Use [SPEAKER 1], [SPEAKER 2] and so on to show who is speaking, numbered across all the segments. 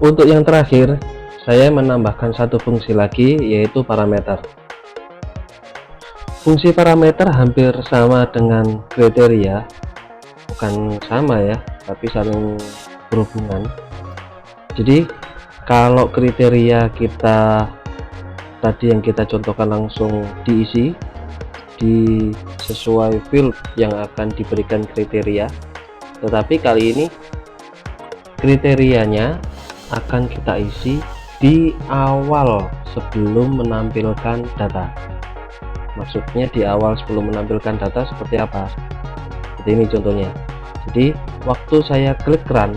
[SPEAKER 1] Untuk yang terakhir, saya menambahkan satu fungsi lagi, yaitu parameter. Fungsi parameter hampir sama dengan kriteria, bukan sama ya, tapi saling berhubungan. Jadi kalau kriteria kita tadi yang kita contohkan langsung diisi di sesuai field yang akan diberikan kriteria, tetapi kali ini kriterianya akan kita isi di awal sebelum menampilkan data. Maksudnya di awal sebelum menampilkan data seperti apa? Seperti ini contohnya. Jadi waktu saya klik run,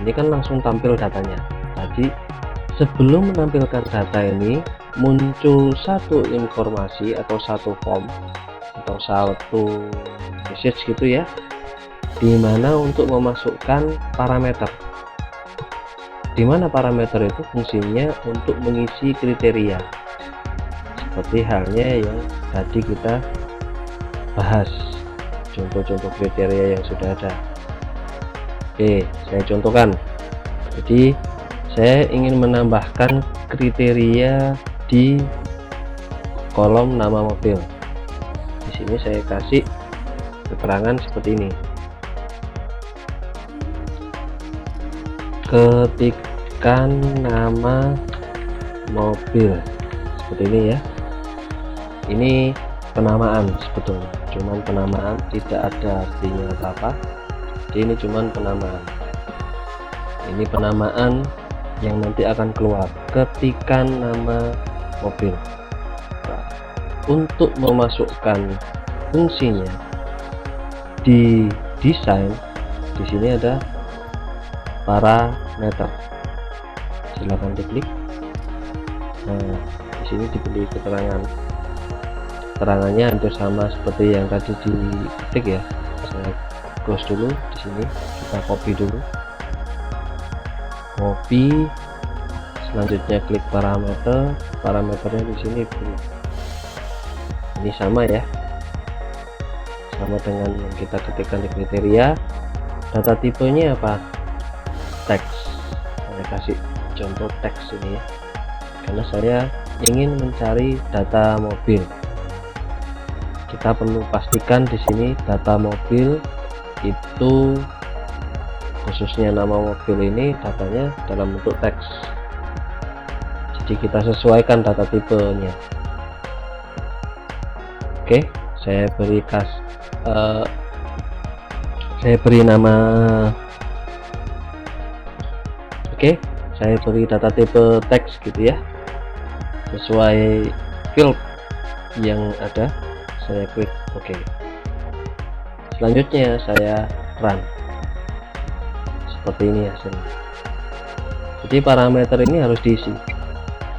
[SPEAKER 1] ini kan langsung tampil datanya. Tadi sebelum menampilkan data ini muncul satu informasi atau satu form atau satu message gitu ya, dimana untuk memasukkan parameter, dimana parameter itu fungsinya untuk mengisi kriteria seperti halnya yang tadi kita bahas, contoh-contoh kriteria yang sudah ada. Oke, saya contohkan. Jadi saya ingin menambahkan kriteria di kolom nama mobil. Di sini saya kasih keterangan seperti ini. Ketikkan nama mobil, seperti ini ya. Ini penamaan sebetulnya, cuman penamaan, tidak ada artinya apa-apa. Jadi ini cuman penamaan. Ini penamaan yang nanti akan keluar. Ketikkan nama mobil. Nah, untuk memasukkan fungsinya di desain, di sini ada parameter. Silahkan diklik. Nah, di sini diberi keterangan. Keterangannya hampir sama seperti yang tadi diketik ya. Saya close dulu di sini. Kita copy dulu. Copy. Selanjutnya klik parameter. Parameternya di sini. Ini sama ya. Sama dengan yang kita ketikkan di kriteria. Data tipenya apa? Teks. Saya kasih contoh teks ini ya. Karena saya ingin mencari data mobil. Kita perlu pastikan di sini data mobil itu, khususnya nama mobil ini, datanya dalam bentuk teks. Jadi kita sesuaikan data tipenya. Oke, saya beri nama. Oke, saya beri data tipe teks gitu ya, sesuai field yang ada. Saya klik OK. Selanjutnya saya run. Seperti ini hasilnya. Jadi parameter ini harus diisi.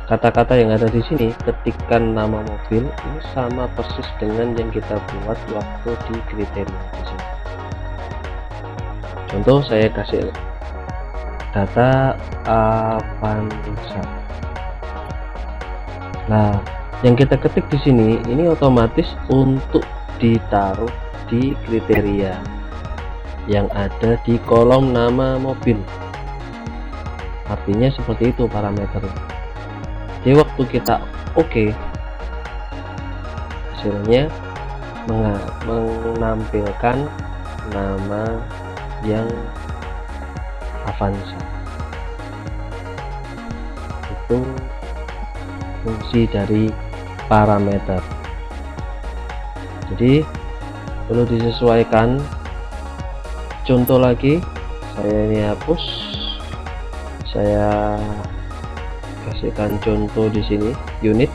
[SPEAKER 1] Kata-kata yang ada di sini, ketikkan nama mobil, ini sama persis dengan yang kita buat waktu di kriteria di sini. Contoh saya kasih data Avanza. Nah, yang kita ketik di sini ini otomatis untuk ditaruh di kriteria yang ada di kolom nama mobil. Artinya seperti itu parameter. Jadi waktu kita OK, hasilnya menampilkan nama yang Avanza. Itu fungsi dari parameter. Jadi perlu disesuaikan. Contoh lagi, saya ini hapus, saya kasihkan contoh di sini unit.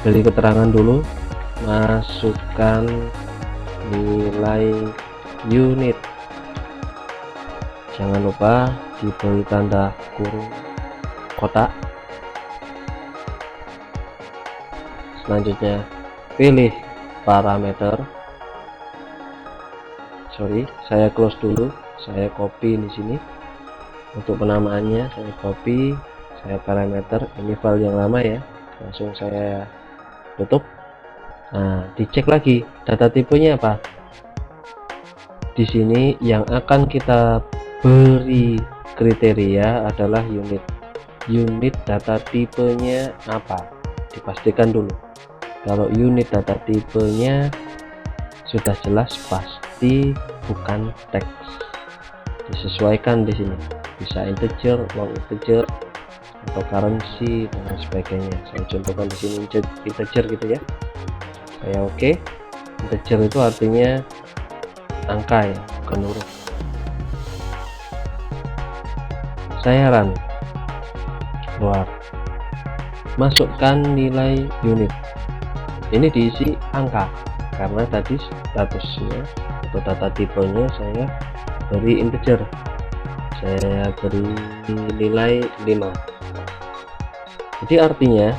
[SPEAKER 1] Beri keterangan dulu, masukkan nilai unit, jangan lupa diberi tanda kurung kotak. Selanjutnya pilih parameter. Saya close dulu, saya copy di sini untuk penamaannya. Saya copy, saya parameter, ini file yang lama ya, langsung saya tutup. Nah, dicek lagi data tipenya apa. Di sini yang akan kita beri kriteria adalah unit data tipenya apa, dipastikan dulu. Kalau unit data tipenya sudah jelas pasti bukan teks, disesuaikan di sini, bisa integer, long integer, atau currency dan sebagainya. Saya contohkan di sini integer gitu ya. Saya oke. Integer itu artinya angka ya, bukan huruf. Saya run, keluar, masukkan nilai unit. Ini diisi angka karena tadi statusnya atau data tipenya saya beri integer, saya beri nilai 5. Jadi artinya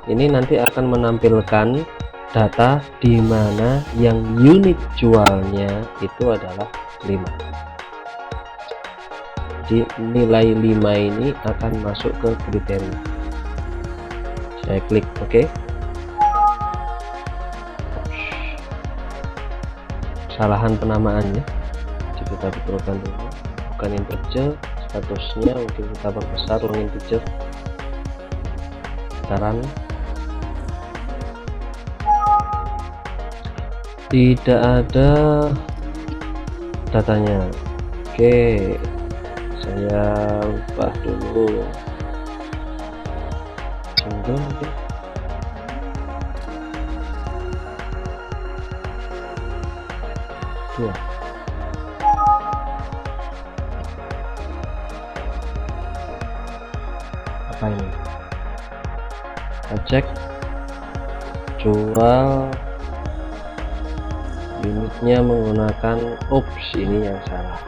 [SPEAKER 1] ini nanti akan menampilkan data di mana yang unit jualnya itu adalah 5. Jadi nilai 5 ini akan masuk ke kriteria. Saya klik OK. Kesalahan penamaannya, jadi kita betulkan dulu, bukan integer, statusnya mungkin kita perbesar long integer. Saran tidak ada datanya. Oke, saya ubah dulu single mungkin. Dua. Apa ini? Kita cek jual unitnya menggunakan ini yang salah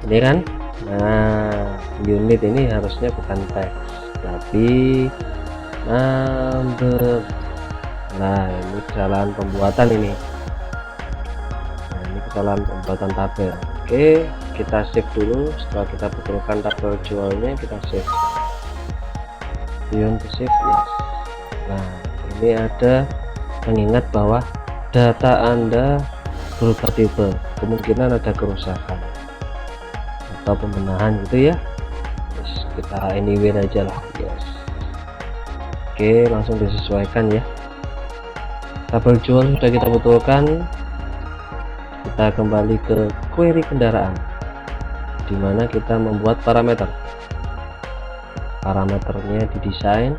[SPEAKER 1] ini kan. Nah, unit ini harusnya bukan teks tapi number. Nah, ini kesalahan pembuatan ini. Nah, ini kesalahan pembuatan tabel. Oke, kita save dulu. Setelah kita betulkan tabel jualnya, kita save. Beyond to save, yes. Nah, ini ada mengingat bahwa data Anda berubah tipe, kemungkinan ada kerusakan atau pembenahan gitu ya. Terus kita anywhere aja lah, yes. Oke, langsung disesuaikan ya. Tabel jual sudah kita betulkan. Kita kembali ke query kendaraan, dimana kita membuat parameter. Parameternya didesain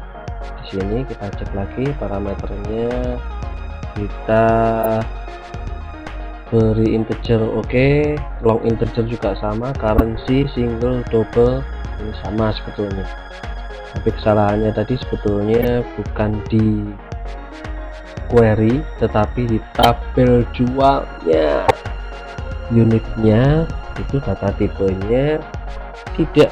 [SPEAKER 1] di sini. Kita cek lagi parameternya, kita beri integer oke, long integer juga sama, currency, single, double ini sama sebetulnya. Tapi kesalahannya tadi sebetulnya bukan di query tetapi di tabel jualnya. Unitnya itu data tipenya tidak,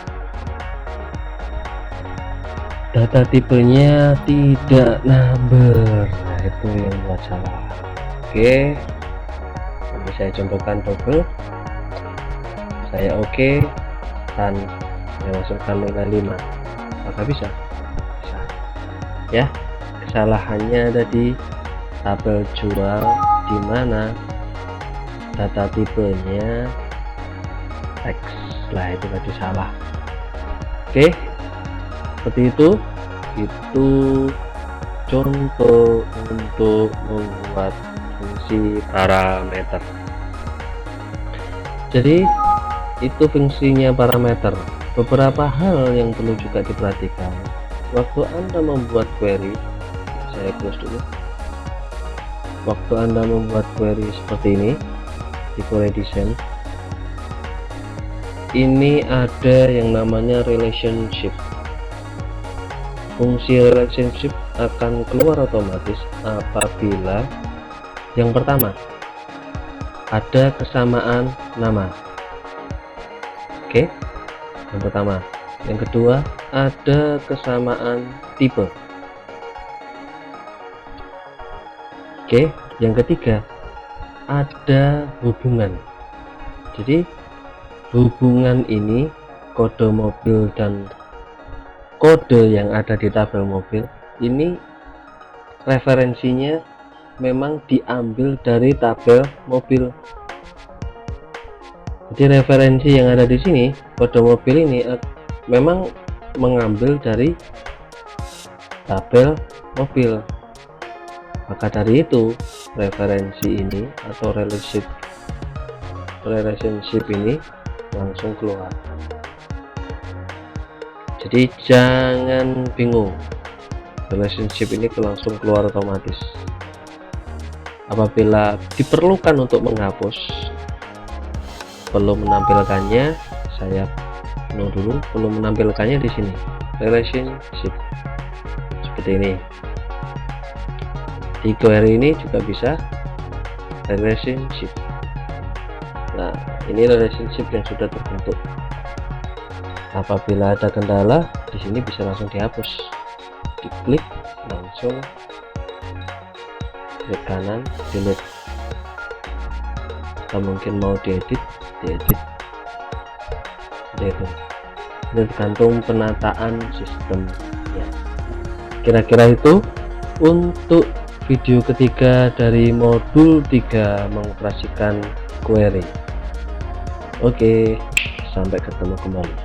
[SPEAKER 1] data tipenya tidak number. Nah, itu yang buat salah. Oke, ini saya contohkan double. Saya oke, dan saya masukkan nilai 5. Apakah bisa? Bisa ya. Kesalahannya ada di tabel jual di mana data tipenya teks. Lah, itu tadi salah. Oke, seperti itu contoh untuk membuat fungsi parameter. Jadi itu fungsinya parameter. Beberapa hal yang perlu juga diperhatikan waktu Anda membuat query. Saya close dulu. Waktu Anda membuat query seperti ini di query design, ini ada yang namanya relationship. Fungsi relationship akan keluar otomatis apabila yang pertama ada kesamaan nama. Oke, yang pertama. Yang kedua ada kesamaan tipe. Oke, yang ketiga ada hubungan. Jadi hubungan ini kode mobil dan kode yang ada di tabel mobil ini referensinya memang diambil dari tabel mobil. Jadi referensi yang ada di sini kode mobil ini memang mengambil dari tabel mobil. Maka dari itu referensi ini atau relationship ini langsung keluar. Jadi jangan bingung, relationship ini langsung keluar otomatis. Apabila diperlukan untuk menghapus, perlu menampilkannya, saya dulu perlu menampilkannya di sini relationship seperti ini. Di query ini juga bisa relationship. Nah, ini relationship yang sudah terbentuk. Apabila ada kendala di sini bisa langsung dihapus, diklik langsung klik kanan delete, atau mungkin mau diedit seperti itu. Ini tergantung penataan sistem ya. Kira-kira itu untuk video ketiga dari modul 3 mengoperasikan query. Oke, sampai ketemu kembali.